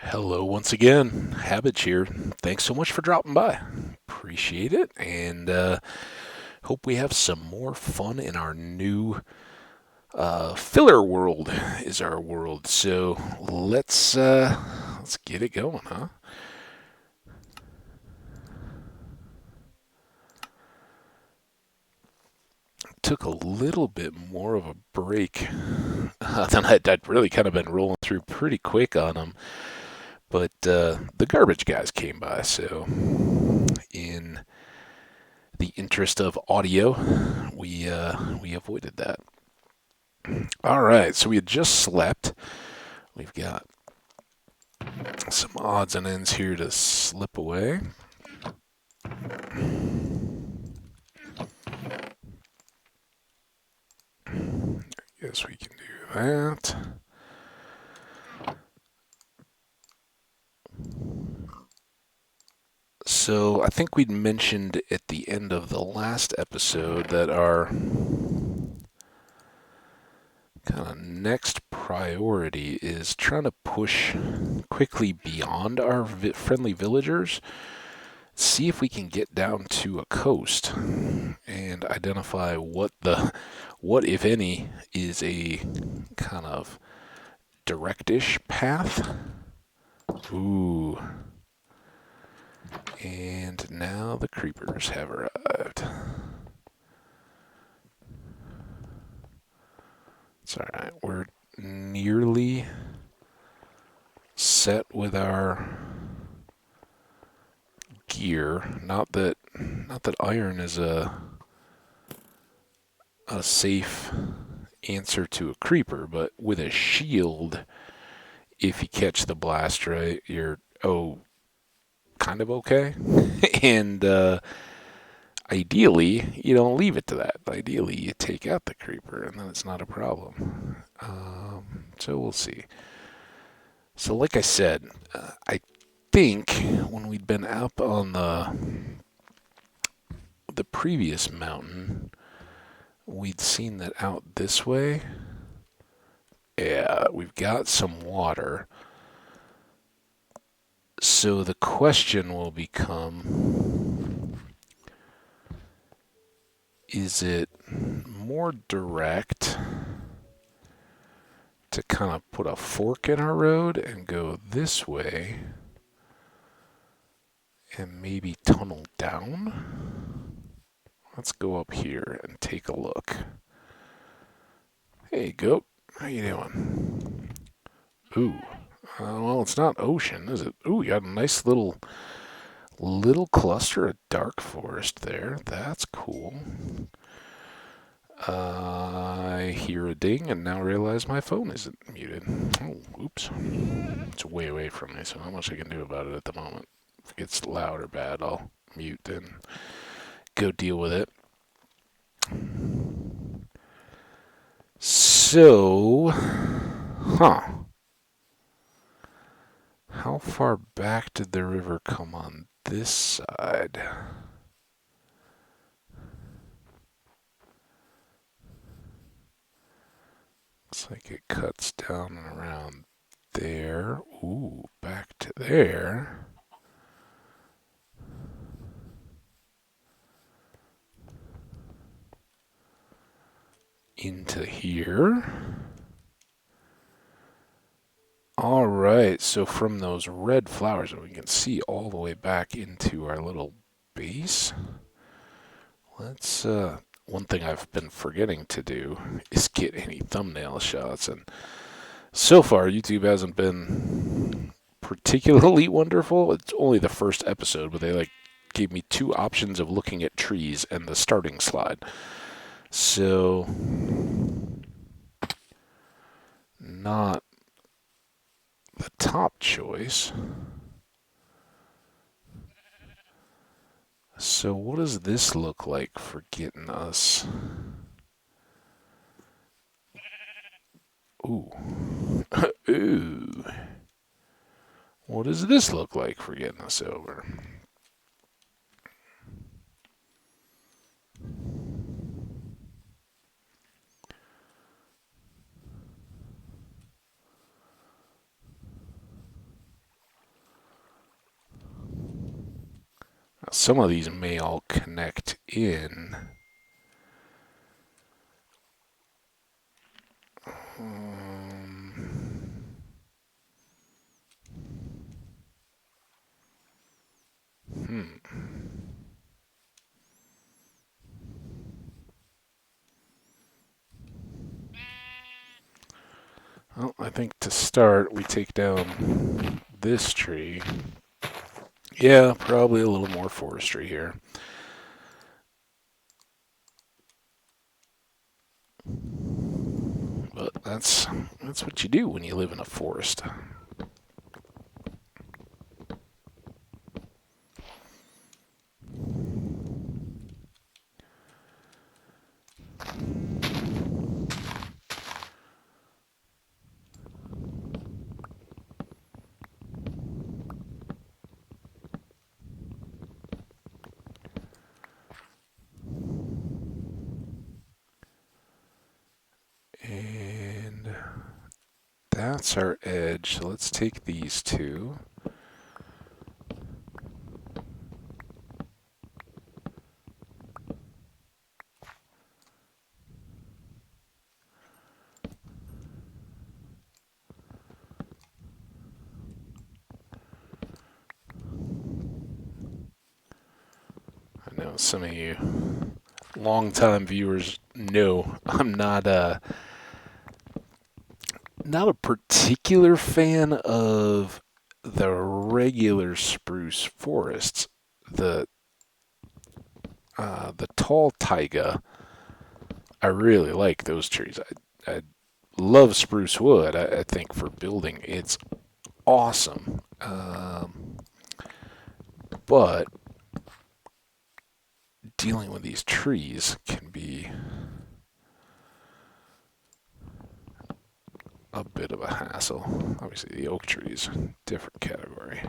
Hello once again, Hambbage here. Thanks so much for dropping by. Appreciate it, and hope we have some more fun in our new filler world. Is our world? So let's get it going, huh? Took a little bit more of a break than I'd really kind of been rolling through pretty quick on them, but the garbage guys came by, so in the interest of audio, we avoided that. All right, so we had just slept. We've got some odds and ends here to slip away. Guess we can do that. So I think we'd mentioned at the end of the last episode that our kind of next priority is trying to push quickly beyond our friendly villagers, see if we can get down to a coast and identify what if any is a kind of directish path. Ooh. And now the creepers have arrived. It's alright, we're nearly set with our gear. Not that iron is a safe answer to a creeper, but with a shield, if you catch the blast right, you're kind of okay. And ideally, you don't leave it to that. Ideally, you take out the creeper, and then it's not a problem. So we'll see. So, like I said, I think when we'd been up on the previous mountain, we'd seen that out this way. Yeah, we've got some water. So the question will become, is it more direct to kind of put a fork in our road and go this way and maybe tunnel down? Let's go up here and take a look. Hey, goat. How you doing? Ooh. Well, it's not ocean, is it? Ooh, we got a nice little cluster of dark forest there. That's cool. I hear a ding and now realize my phone isn't muted. Oh, oops. It's way away from me, so not much I can do about it at the moment. If it gets loud or bad, I'll mute and go deal with it. So, how far back did the river come on this side? Looks like it cuts down and around there. Ooh, back to there. Into here. All right, so from those red flowers, we can see all the way back into our little base. Let's, one thing I've been forgetting to do is get any thumbnail shots, and so far YouTube hasn't been particularly wonderful. It's only the first episode, but they gave me two options of looking at trees and the starting slide. So, not the top choice. So what does this look like for getting us? Ooh. Ooh. What does this look like for getting us over? some of these may all connect in. Hmm. Well, I think to start, we take down this tree. Yeah, probably a little more forestry here. But that's what you do when you live in a forest. And that's our edge. So let's take these two. I know some of you longtime viewers know I'm not a particular fan of the regular spruce forests. The the tall taiga, I really like those trees. I love spruce wood. I think for building it's awesome. But dealing with these trees can be a bit of a hassle. Obviously, the oak trees, different category.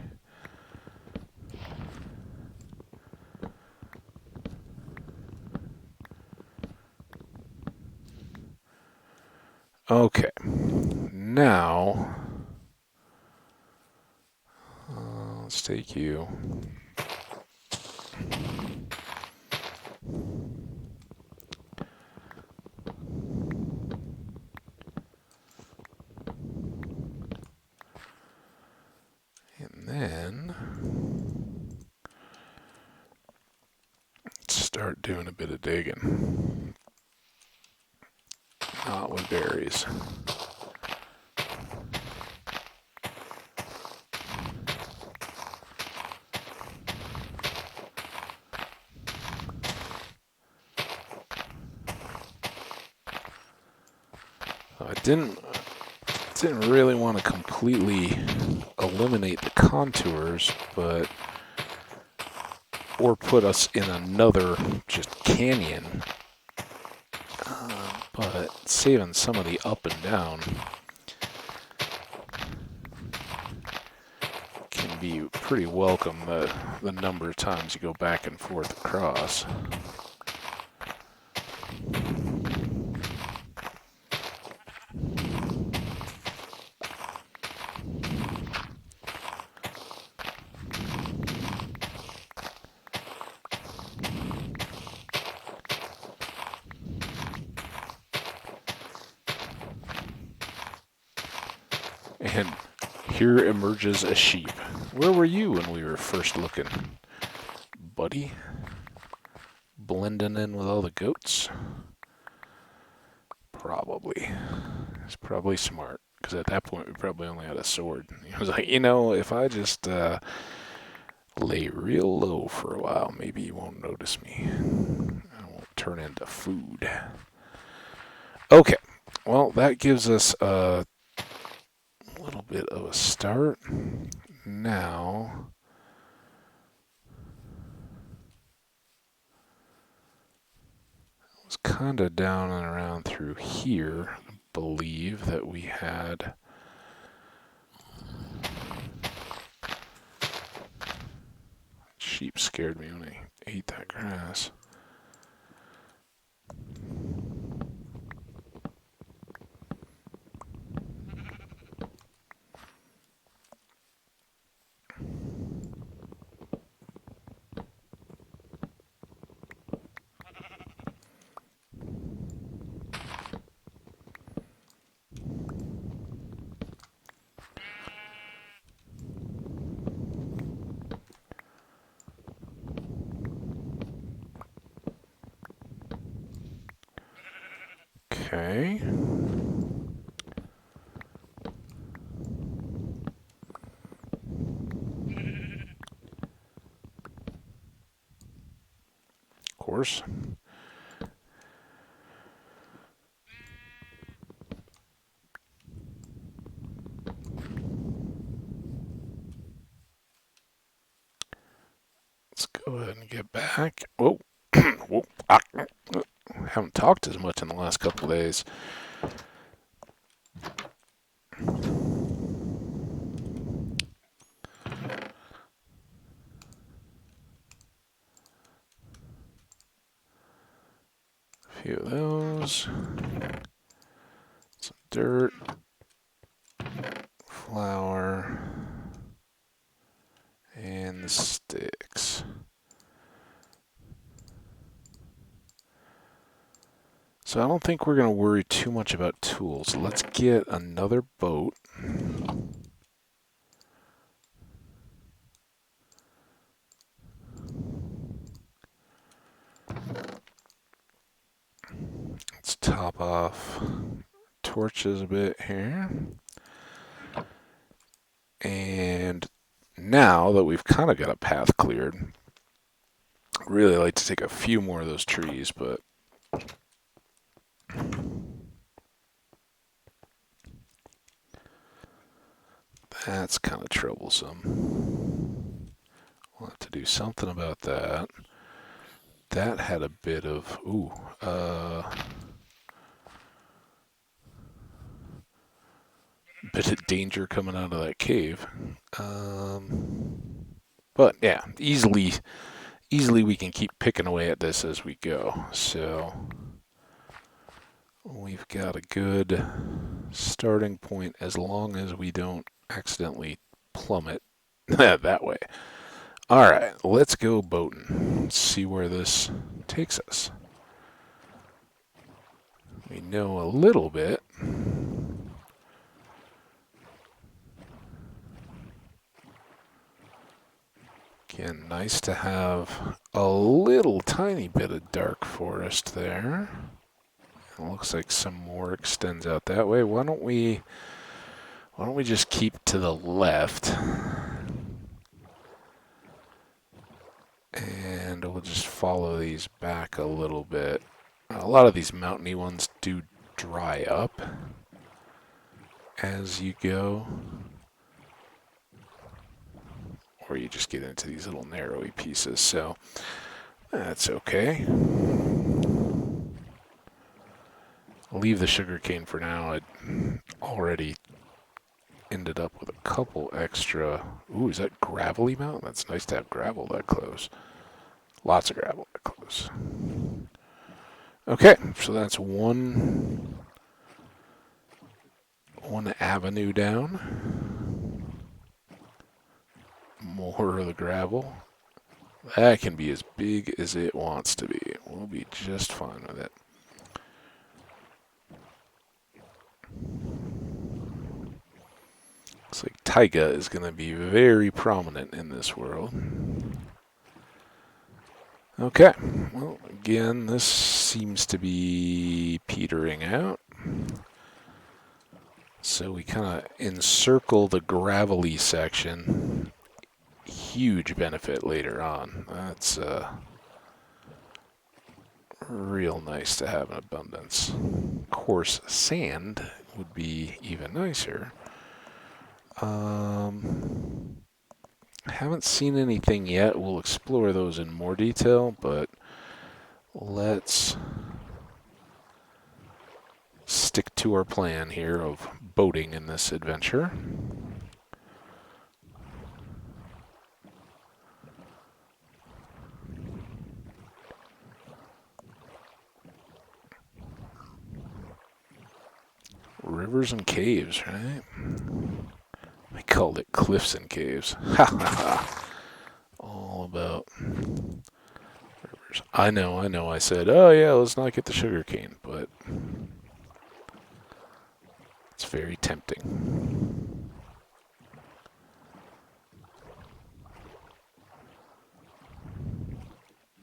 Okay, now let's take you. And then start doing a bit of digging. Not with berries. I didn't really want to completely eliminate the contours, or put us in another just canyon. But saving some of the up and down can be pretty welcome, the number of times you go back and forth across. And here emerges a sheep. Where were you when we were first looking, buddy? Blending in with all the goats? Probably. It's probably smart, because at that point we probably only had a sword. He was like, if I just lay real low for a while, maybe you won't notice me. I won't turn into food. Okay, well, that gives us a little bit of a start. Now, it was kind of down and around through here. I believe that we had... Sheep scared me when I ate that grass. Okay. Of course. Let's go ahead and get back. Whoa. Whoa. Haven't talked as much in the last couple of days. A few of those. Some dirt. Flour. And the sticks. So I don't think we're going to worry too much about tools. Let's get another boat. Let's top off torches a bit here. And now that we've kind of got a path cleared, I'd really like to take a few more of those trees, but that's kind of troublesome. We'll have to do something about that. That had a bit of, bit of danger coming out of that cave. But yeah, easily we can keep picking away at this as we go. So we've got a good starting point as long as we don't accidentally plummet that way. All right, let's go boating. Let's see where this takes us. We know a little bit. Again, nice to have a little tiny bit of dark forest there. It looks like some more extends out that way. Why don't we just keep to the left? And we'll just follow these back a little bit. A lot of these mountainy ones do dry up as you go. Or you just get into these little narrowy pieces, so that's okay. I'll leave the sugarcane for now. It already ended up with a couple extra. Ooh, is that gravelly mountain? That's nice to have gravel that close. Lots of gravel that close. Okay, so that's one avenue down. More of the gravel. That can be as big as it wants to be. We'll be just fine with it. Looks like taiga is going to be very prominent in this world. Okay, well, again, this seems to be petering out. So we kind of encircle the gravelly section. Huge benefit later on. That's real nice to have in abundance. Coarse sand would be even nicer. Haven't seen anything yet. We'll explore those in more detail, but let's stick to our plan here of boating in this adventure. Rivers and caves, right? I called it cliffs and caves. Ha ha ha. All about rivers. I know. I said, oh yeah, let's not get the sugarcane, but it's very tempting.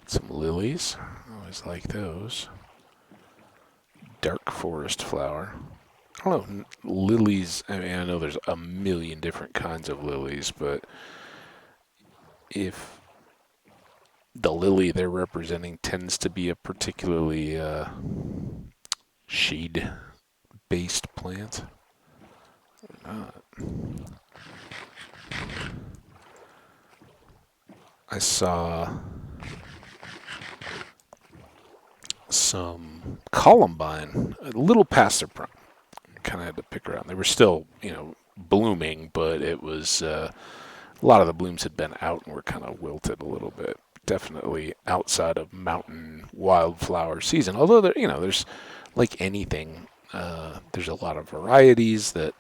Some lilies. Always like those. dark forest flower. I don't know, lilies, I mean, I know there's a million different kinds of lilies, but if the lily they're representing tends to be a particularly shade-based plant. I saw some columbine a little past their prime. Kind of had to pick around. They were still, blooming, but it was a lot of the blooms had been out and were kind of wilted a little bit. Definitely outside of mountain wildflower season. Although there's like anything, there's a lot of varieties that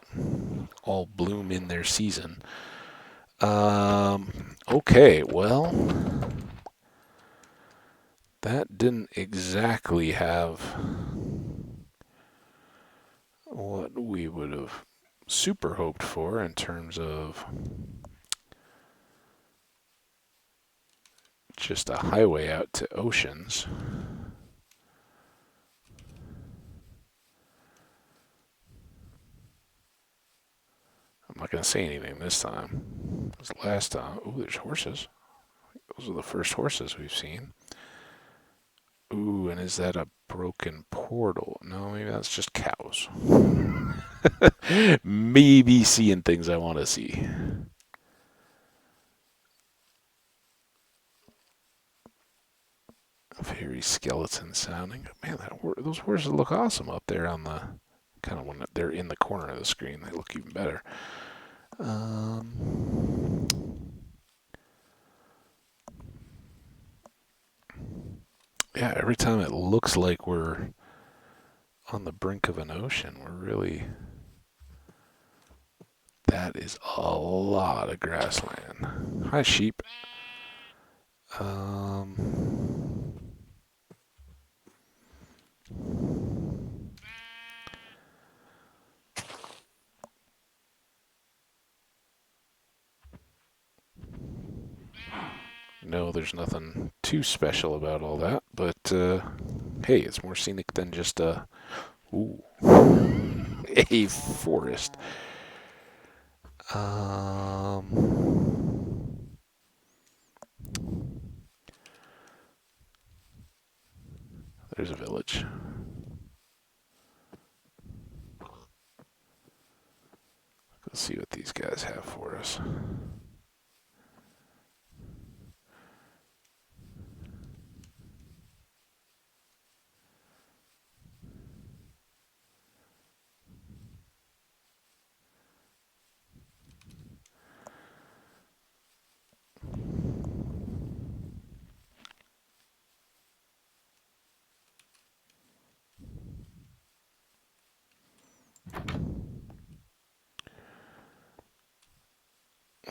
all bloom in their season. Okay, well, that didn't exactly have what we would have super hoped for in terms of just a highway out to oceans. I'm not going to say anything this time. This last time. Ooh, there's horses. Those are the first horses we've seen. Ooh, and is that a broken portal? No, maybe that's just cows. Maybe seeing things I want to see. Very skeleton sounding. Man, those horses look awesome up there on the kind of when they're in the corner of the screen. They look even better. Yeah, every time it looks like we're on the brink of an ocean, we're really. That is a lot of grassland. Hi, sheep. No, there's nothing too special about all that, but hey, it's more scenic than just ooh, a forest. There's a village. Let's see what these guys have for us.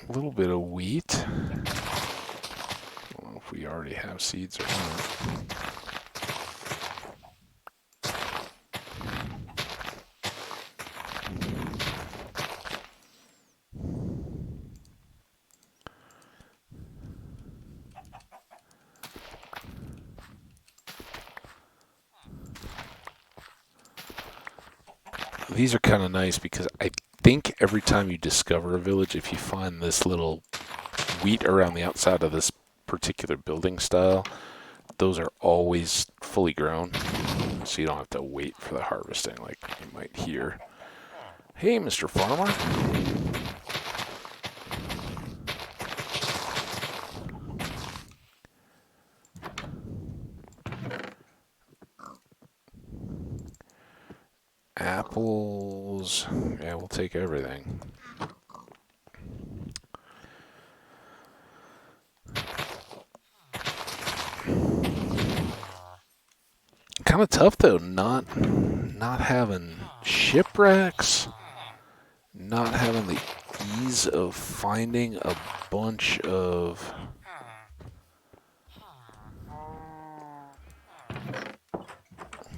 A little bit of wheat. I don't know if we already have seeds or not. These are kind of nice because I think every time you discover a village, if you find this little wheat around the outside of this particular building style, those are always fully grown, so you don't have to wait for the harvesting like you might hear. Hey, Mr. Farmer. Apples. Yeah, we'll take everything. Kind of tough though, not having shipwrecks, not having the ease of finding a bunch of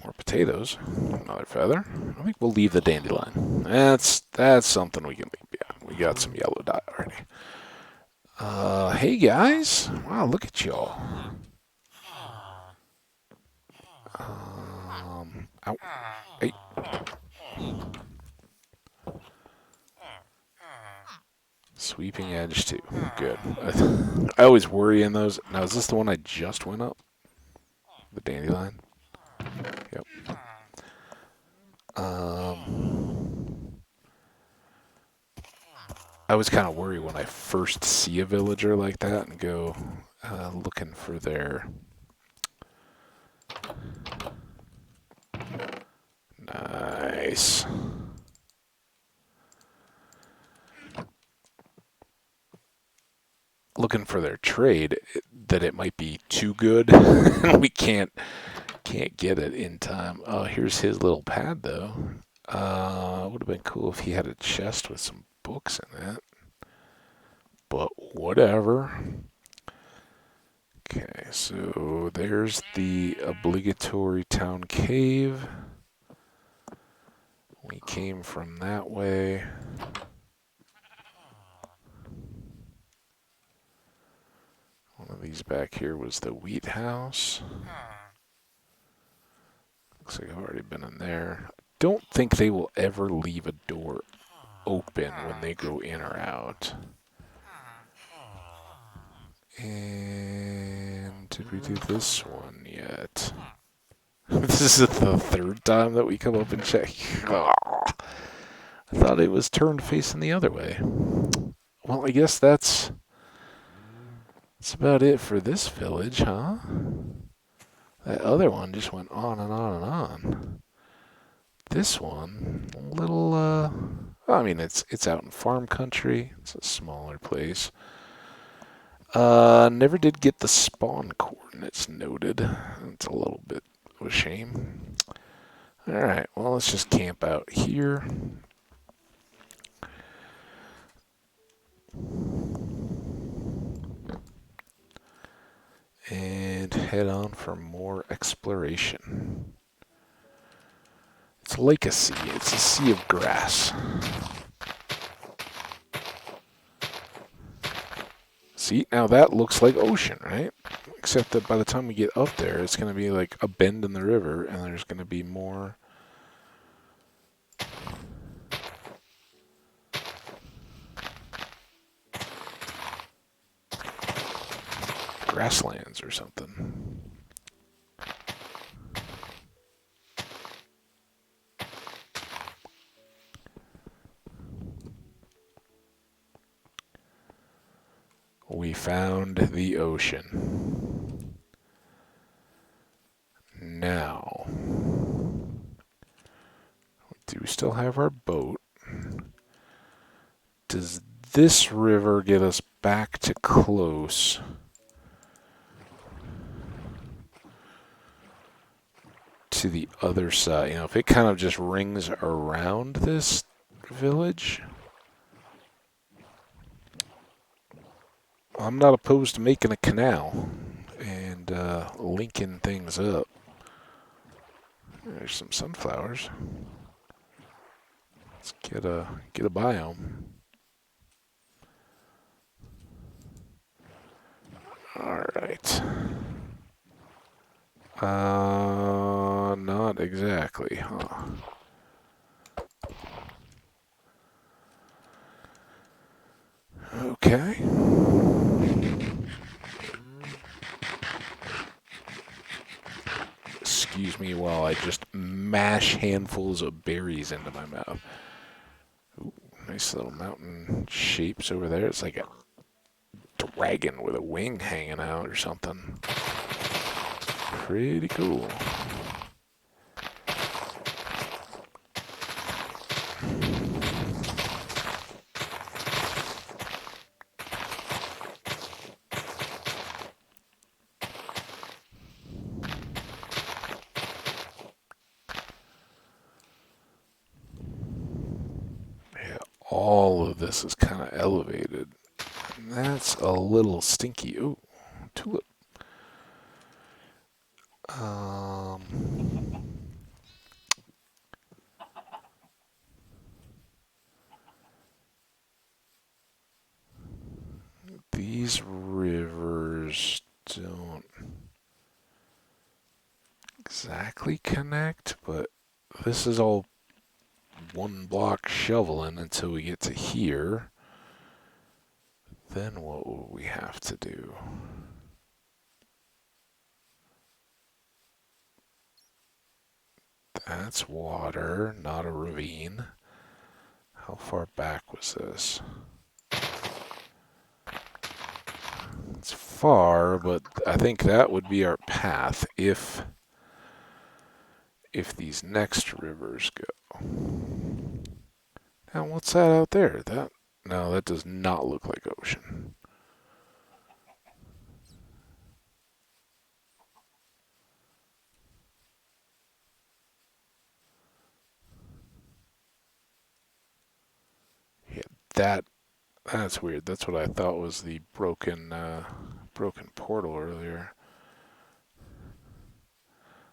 more potatoes. Another feather. I think we'll leave the dandelion. That's something we can leave behind. We got some yellow dye already. Hey guys. Wow, look at y'all. Ow. Hey. Sweeping edge too. Good. I always worry in those. Now, is this the one I just went up? The dandelion? Yep. I was kind of worried when I first see a villager like that and go looking for their... Nice. Looking for their trade, that it might be too good and we can't get it in time. Oh, here's his little pad though. Would have been cool if he had a chest with some books in it, but whatever. Okay, so there's the obligatory town cave. We came from that way. One of these back here was the wheat house. Looks like I've already been in there. Don't think they will ever leave a door open when they go in or out. And did we do this one yet? This is the third time that we come up and check. Oh, I thought it was turned facing the other way. Well, I guess that's about it for this village, huh? That other one just went on and on and on. This one, a little, I mean, it's out in farm country. It's a smaller place. Never did get the spawn coordinates noted. It's a little bit of a shame. Alright, well, let's just camp out here. And head on for more exploration. It's like a sea. It's a sea of grass. See, now that looks like ocean, right? Except that by the time we get up there, it's going to be like a bend in the river, and there's going to be more... grasslands or something. We found the ocean. Now, do we still have our boat? Does this river get us back to close? To the other side, you know, if it kind of just rings around this village, I'm not opposed to making a canal and linking things up. There's some sunflowers. Let's get a biome. All right. Not exactly, huh? Okay. Excuse me while I just mash handfuls of berries into my mouth. Ooh, nice little mountain shapes over there. It's like a dragon with a wing hanging out or something. Pretty cool. All of this is kind of elevated. And that's a little stinky. Ooh, tulip. These rivers don't exactly connect, but this is all one block shoveling until we get to here. Then what will we have to do? That's water, not a ravine. How far back was this? It's far, but I think that would be our path if these next rivers go. Now, what's that out there? No, that does not look like ocean. Yeah, that's weird. That's what I thought was the broken portal earlier.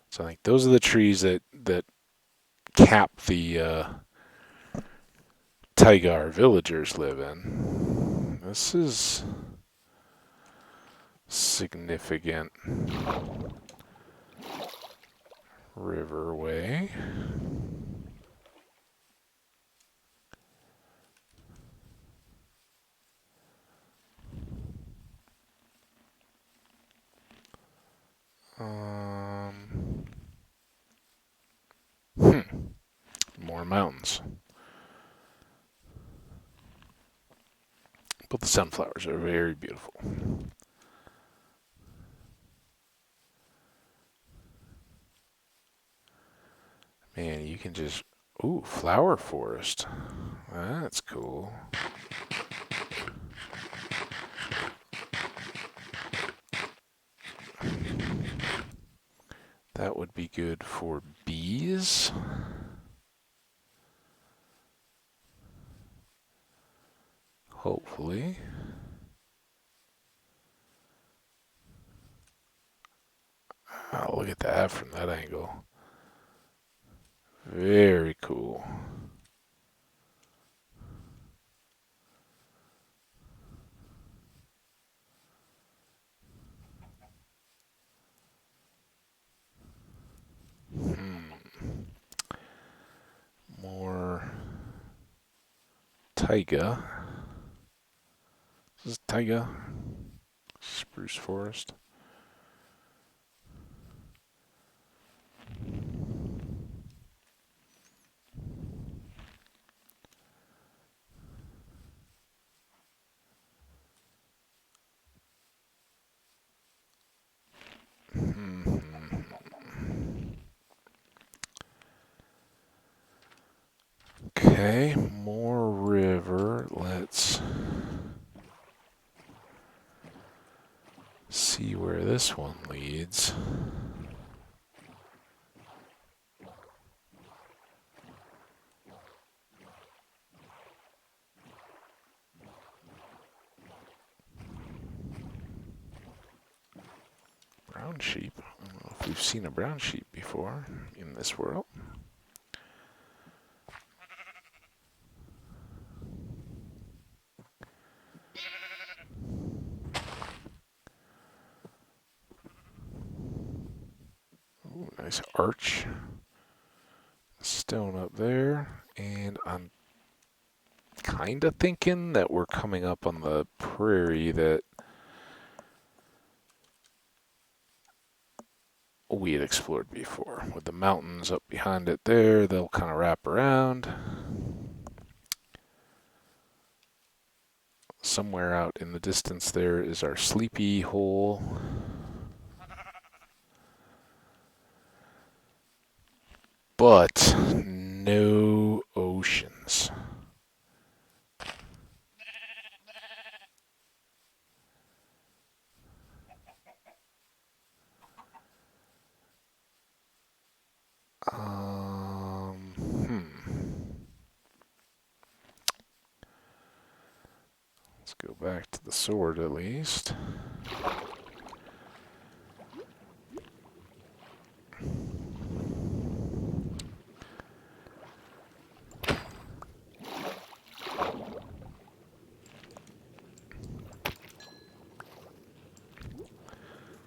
So I think those are the trees that cap the taiga our villagers live in. This is significant riverway. More mountains. But the sunflowers are very beautiful. Man, you can just... Ooh, flower forest. That's cool. That would be good for bees. Hopefully. Oh, look at that from that angle. Very cool. More taiga. This is taiga. Spruce forest. Okay, more river. Let's see where this one leads. Brown sheep. I don't know if we've seen a brown sheep before in this world. Ooh, nice arch. Stone up there. And I'm kind of thinking that we're coming up on the prairie that we had explored before. With the mountains up behind it there, they'll kind of wrap around. Somewhere out in the distance there is our sleepy hole. But no oceans. Let's go back to the sword at least.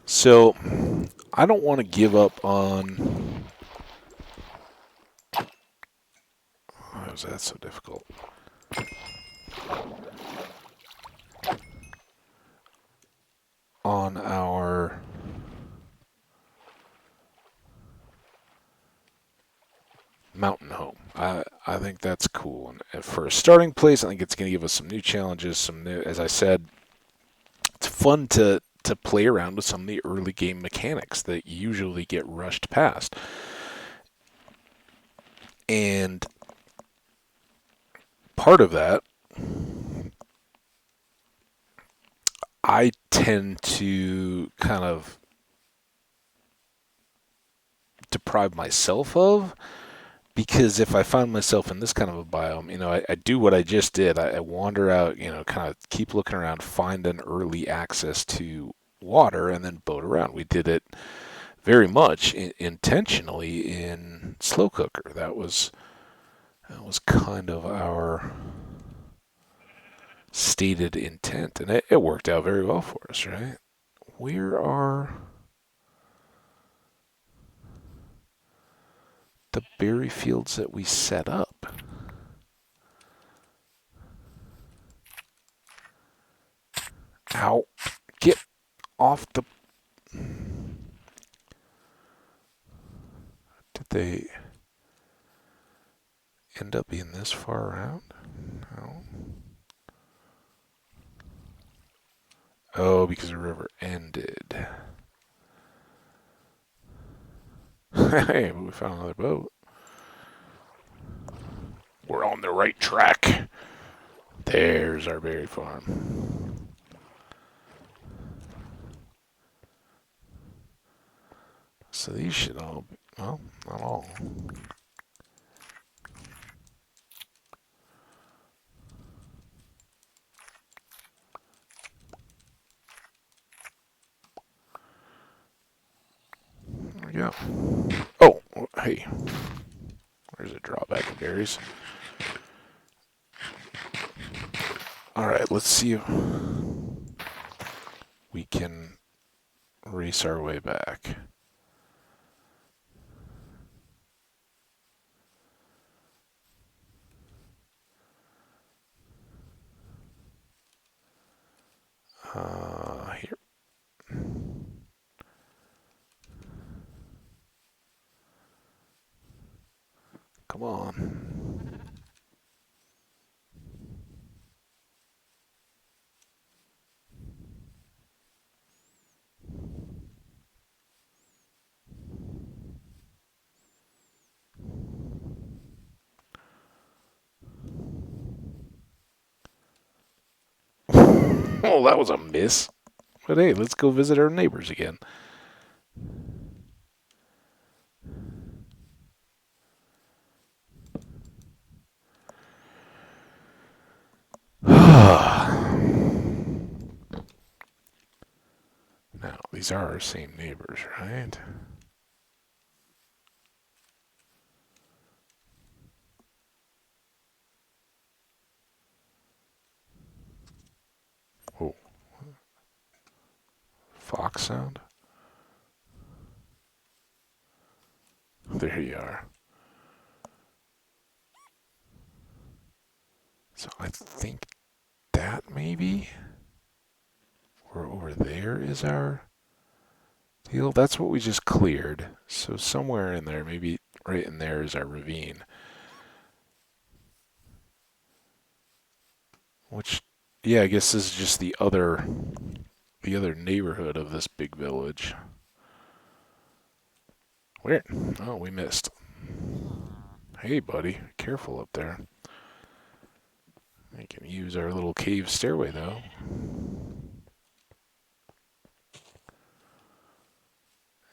So, I don't want to give up on is that so difficult? On our mountain home. I think that's cool. And for a starting place, I think it's going to give us some new challenges. Some new, as I said, it's fun to play around with some of the early game mechanics that usually get rushed past. And part of that, I tend to kind of deprive myself of, because if I find myself in this kind of a biome, I do what I just did. I wander out, kind of keep looking around, find an early access to water, and then boat around. We did it very much intentionally in Slow Cooker. That was kind of our stated intent, and it worked out very well for us, right? Where are the berry fields that we set up? Ow. Get off the... Did they end up being this far around? No. Oh, because the river ended. Hey, we found another boat. We're on the right track. There's our berry farm. So these should all be, well, not all. There we go. Oh, hey. There's a drawback of berries. Alright, let's see if we can race our way back. Here. Come on. Oh, that was a miss. But hey, let's go visit our neighbors again. Now, these are our same neighbors, right? Oh. Fox sound? There you are. So I think that maybe, or over there is our deal. That's what we just cleared. So somewhere in there, maybe right in there is our ravine. Which, yeah, I guess this is just the other neighborhood of this big village. Where? Oh, we missed. Hey, buddy, careful up there. We can use our little cave stairway, though.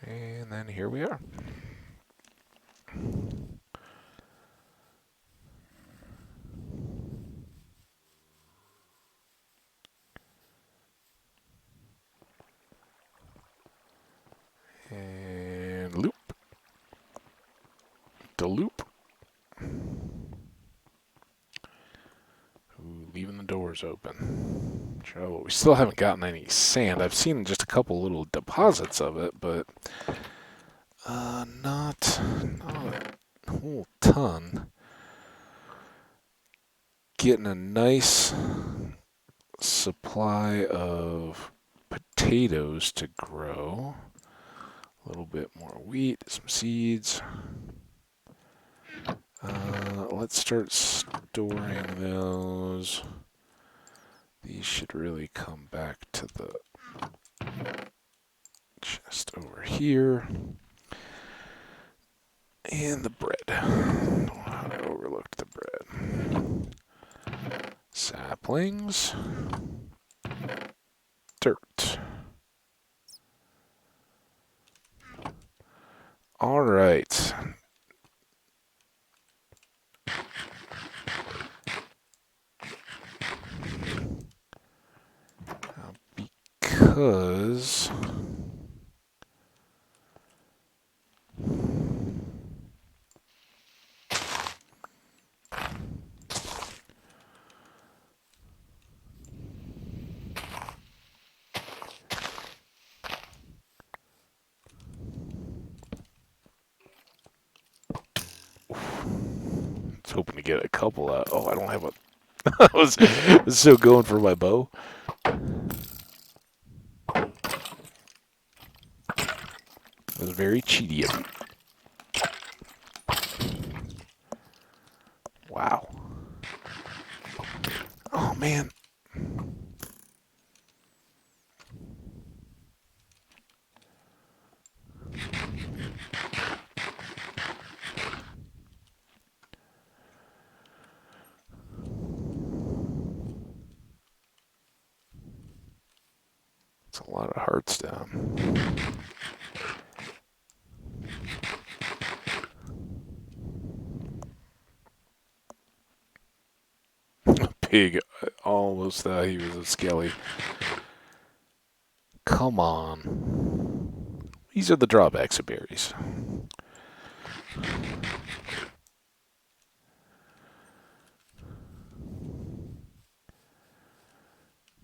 And then here we are. And loop. The loop. Ooh, leaving the doors open. Trouble. We still haven't gotten any sand. I've seen just a couple little deposits of it, but not a whole ton. getting a nice supply of potatoes to grow. A little bit more wheat, some seeds. Let's start storing those. These should really come back to the chest over here. And the bread. I overlooked the bread. Saplings. Dirt. All right. Because I was hoping to get a couple out. Oh, I don't have a. I was still going for my bow. It was very cheaty of you. Wow. Oh, man. It's a lot of hearts down. Pig almost thought he was a skelly. Come on. These are the drawbacks of berries.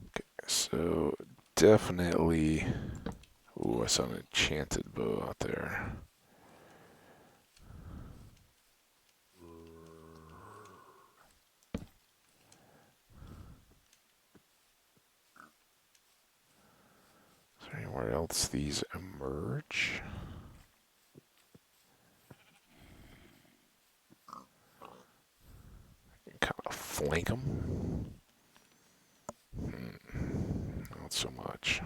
Okay, so definitely. Ooh, I saw an enchanted bow out there. Is there anywhere else these emerge? Kind of flank them. Not so much.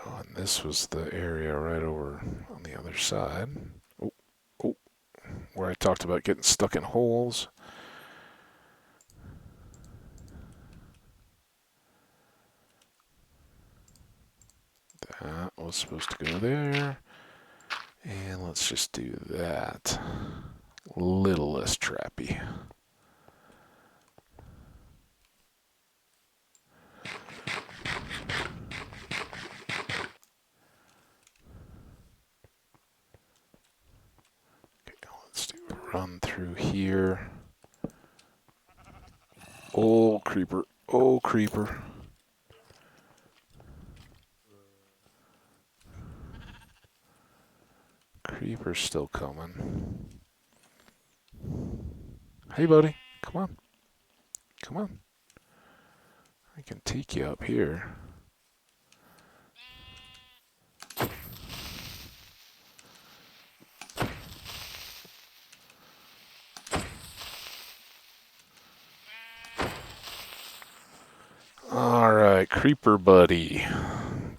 Oh, and this was the area right over on the other side. Oh, where I talked about getting stuck in holes. That was supposed to go there. And let's just do that. A little less trappy. Okay, let's do a run through here. Oh, creeper. Oh, creeper. Creeper's still coming. Hey, buddy. Come on. Come on. I can take you up here. Alright, creeper buddy.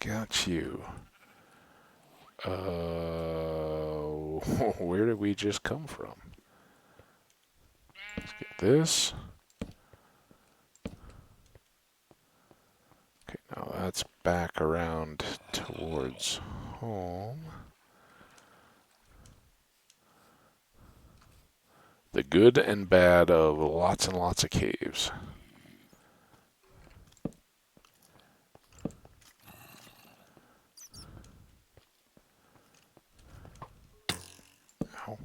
Got you. Where did we just come from? Let's get this. Okay, now that's back around towards home. The good and bad of lots and lots of caves. Ow.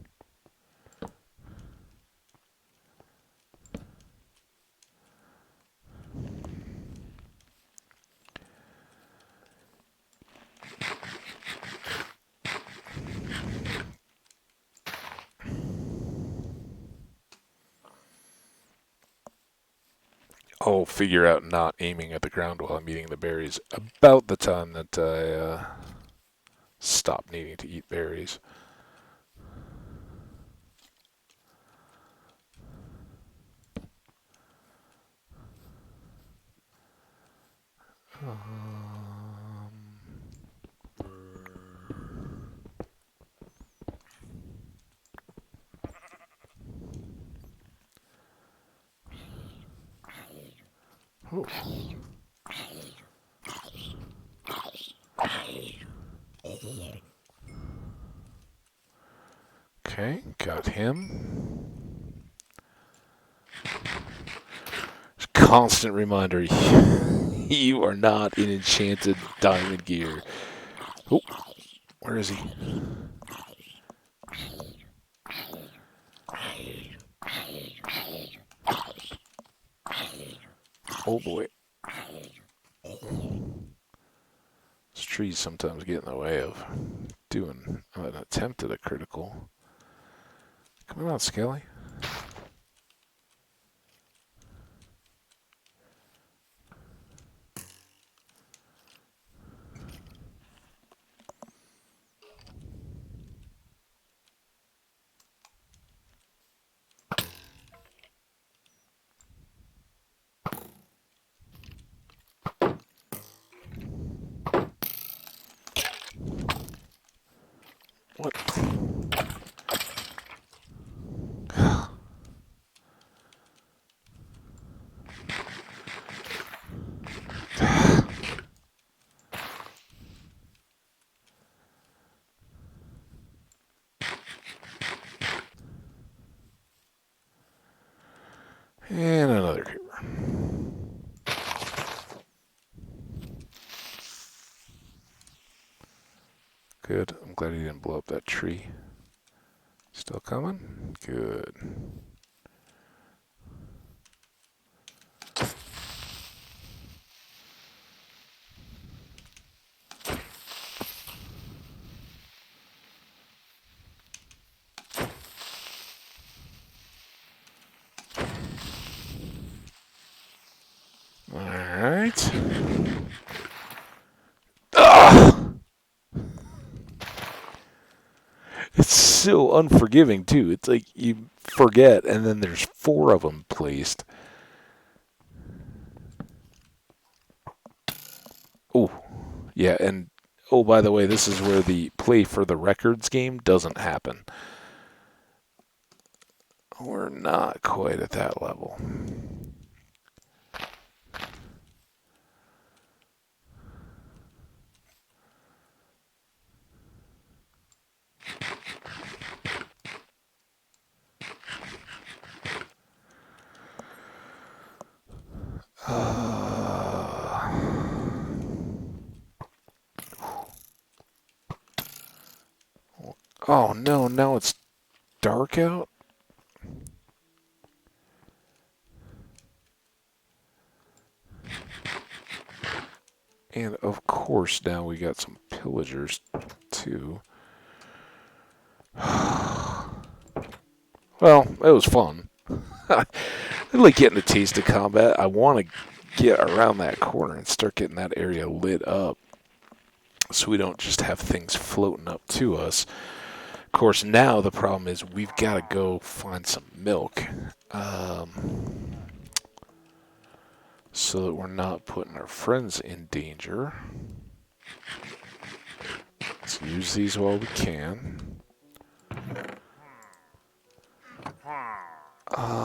I'll figure out not aiming at the ground while I'm eating the berries about the time that I stop needing to eat berries. Oh. Okay, got him. Constant reminder, you are not in enchanted diamond gear. Oh, where is he? Oh boy. These trees sometimes get in the way of doing an attempt at a critical. Come on, Skelly. What? And another creeper. Good. I'm glad he didn't blow up that tree. Still coming? Good. Alright. Ah! It's so unforgiving, too. It's like you forget, and then there's 4 of them placed. Oh, yeah, and oh, by the way, this is where the play for the records game doesn't happen. We're not quite at that level. Oh no, now it's dark out? And of course, now we got some pillagers too. Well, it was fun. I like getting a taste of combat. I want to get around that corner and start getting that area lit up so we don't just have things floating up to us. Of course, now the problem is we've got to go find some milk so that we're not putting our friends in danger. Let's use these while we can.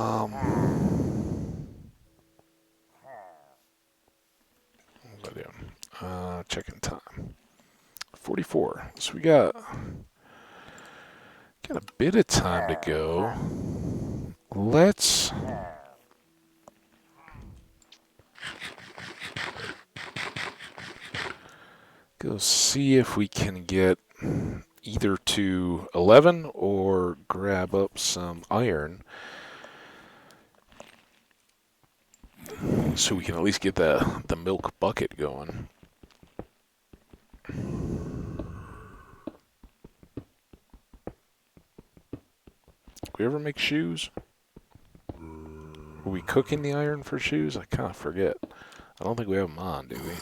What was I doing? Checking time. 44. So we got a bit of time to go. Let's go see if we can get either to 11 or grab up some iron so we can at least get the milk bucket going. We ever make shoes? Or we cooking the iron for shoes? I kind of forget. I don't think we have them on, do we?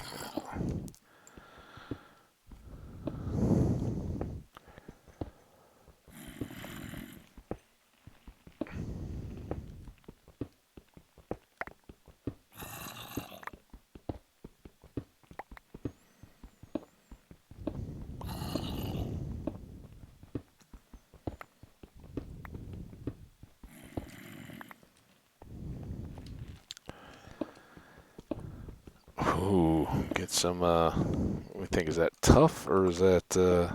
Ooh, get some, what do you think, is that tough, or is that, the,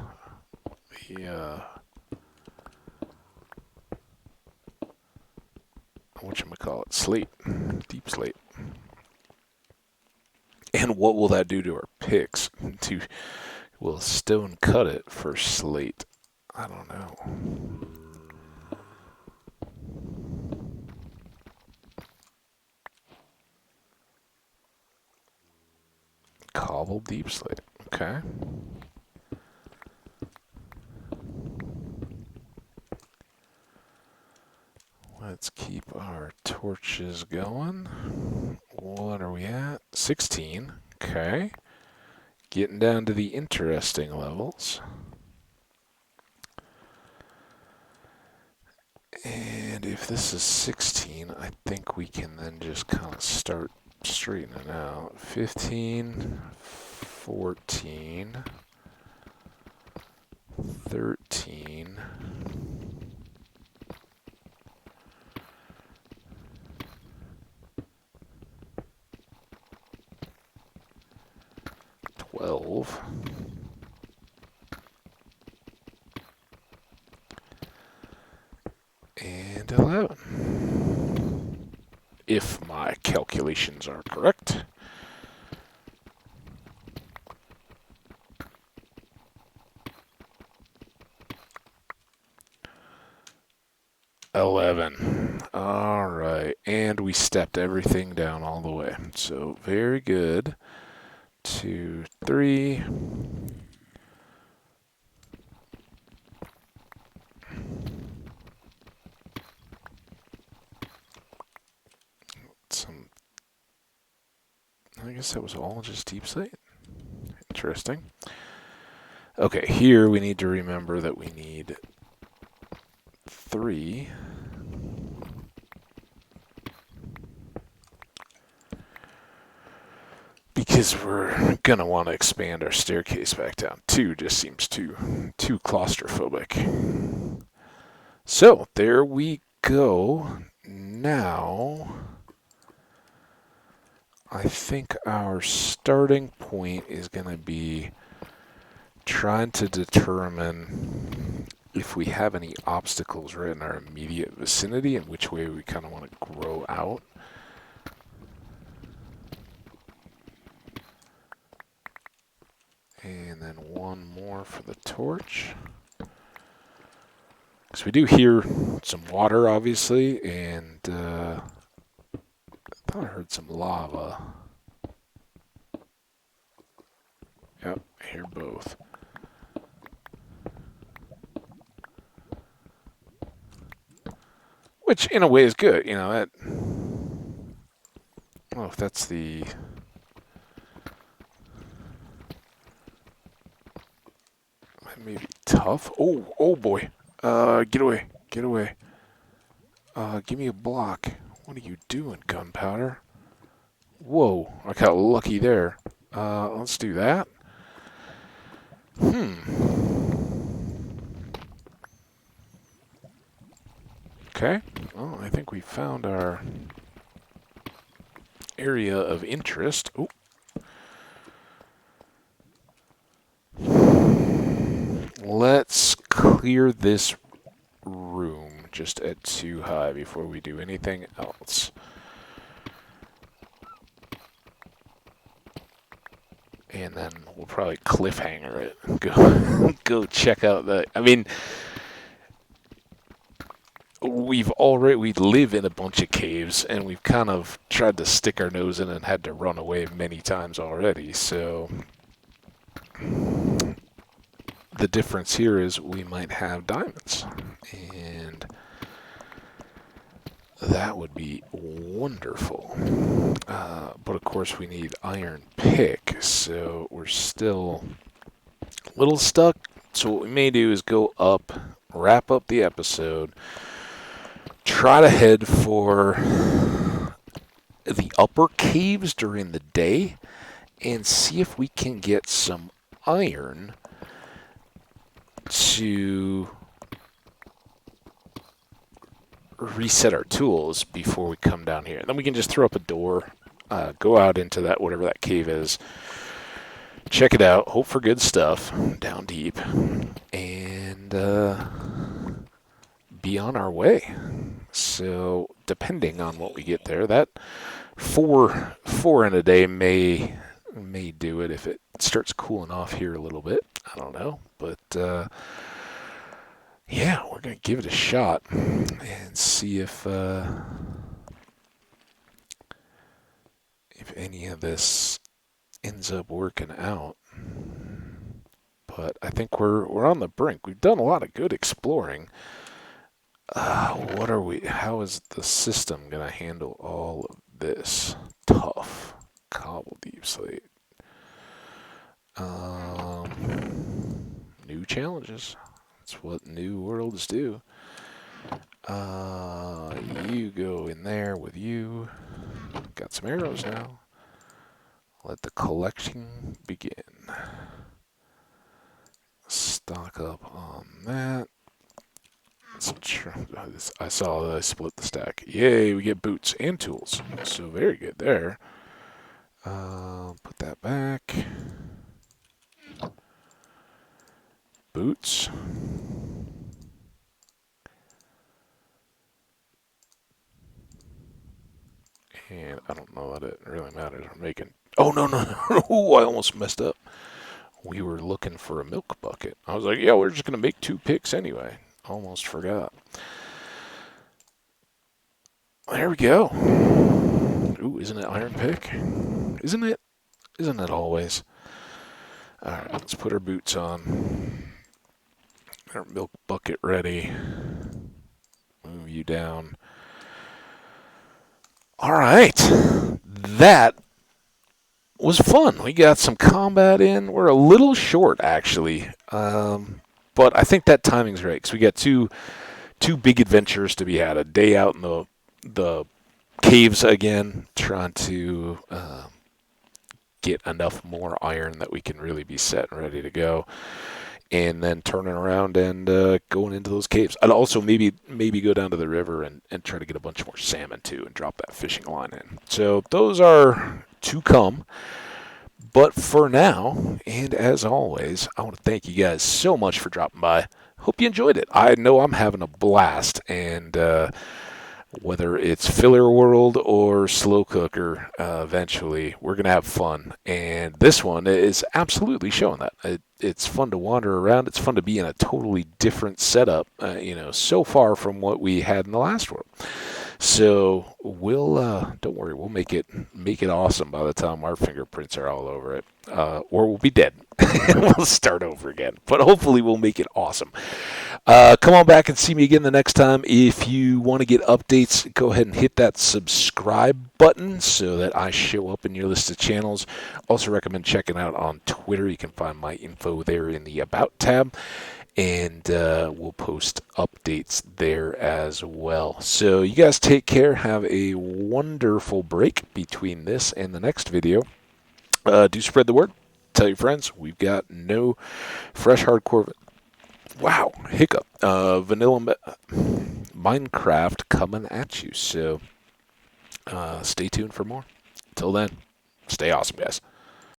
whatchamacallit, slate, deep slate. And what will that do to our picks? Will stone cut it for slate? I don't know. Cobble deep slate. Okay. Let's keep our torches going. What are we at? 16. Okay. Getting down to the interesting levels. And if this is 16, I think we can then just kind of start straightening out. 15, 14, 13, 12, and 11. If my calculations are correct. All right, and we stepped everything down all the way. So very good. 2, 3. I guess that was all just deep slate. Interesting. Okay, here we need to remember that we need 3. Because we're gonna want to expand our staircase back down. 2 just seems too claustrophobic. So there we go. Now I think our starting point is going to be trying to determine if we have any obstacles right in our immediate vicinity and which way we kind of want to grow out. And then one more for the torch. Because we do hear some water, obviously, and I thought I heard some lava. Yep, I hear both. Which, in a way, is good. You know, that... I don't know if that's the... That may be tough. Oh boy. Get away. Get away. Give me a block. What are you doing, gunpowder? Whoa, I got lucky there. Let's do that. Okay. Well, I think we found our area of interest. Oh. Let's clear this room just at 2 high before we do anything else. And then we'll probably cliffhanger it. Go check out the... I mean, we live in a bunch of caves, and we've kind of tried to stick our nose in and had to run away many times already, so... The difference here is we might have diamonds. And That would be wonderful. But of course, we need iron pick, so we're still a little stuck. So what we may do is go up, wrap up the episode, try to head for the upper caves during the day, and see if we can get some iron to reset our tools before we come down here. And then we can just throw up a door, go out into that, whatever that cave is, check it out, hope for good stuff down deep, and be on our way. So depending on what we get there, that four in a day may do it if it starts cooling off here a little bit. I don't know, but yeah, we're gonna give it a shot and see if any of this ends up working out. But I think we're on the brink. We've done a lot of good exploring. What are we? How is the system gonna handle all of this? Tough cobble deep slate. New challenges. That's what new worlds do. You go in there with you. Got some arrows now. Let the collection begin. Stock up on that. I saw that I split the stack. Yay, we get boots and tools. So very good there. Put that back. Boots. And I don't know that it really matters. I'm making... Oh, no. Ooh, I almost messed up. We were looking for a milk bucket. I was like, yeah, we're just going to make 2 picks anyway. Almost forgot. There we go. Ooh, isn't it iron pick? Isn't it? Isn't it always? Alright, let's put our boots on. Our milk bucket ready. Move you down. Alright. That was fun. We got some combat in. We're a little short, actually. But I think that timing's right, because we got two big adventures to be had. A day out in the caves again, trying to get enough more iron that we can really be set and ready to go. And then turning around and going into those caves. I'd also maybe go down to the river and try to get a bunch more salmon too and drop that fishing line in. So those are to come. But for now, and as always, I want to thank you guys so much for dropping by. Hope you enjoyed it. I know I'm having a blast, and whether it's filler world or slow cooker, eventually we're gonna have fun. And this one is absolutely showing that. It's fun to wander around. It's fun to be in a totally different setup. So far from what we had in the last world. So we'll don't worry, we'll make it awesome by the time our fingerprints are all over it, or we'll be dead and we'll start over again. But hopefully we'll make it awesome. Come on back and see me again the next time. If you want to get updates, go ahead and hit that subscribe button so that I show up in your list of channels. Also recommend checking out on Twitter. You can find my info there in the About tab. And we'll post updates there as well. So you guys take care. Have a wonderful break between this and the next video. Do spread the word. Tell your friends. We've got no fresh hardcore. Wow, hiccup. Vanilla Minecraft coming at you. So stay tuned for more. Till then, stay awesome, guys.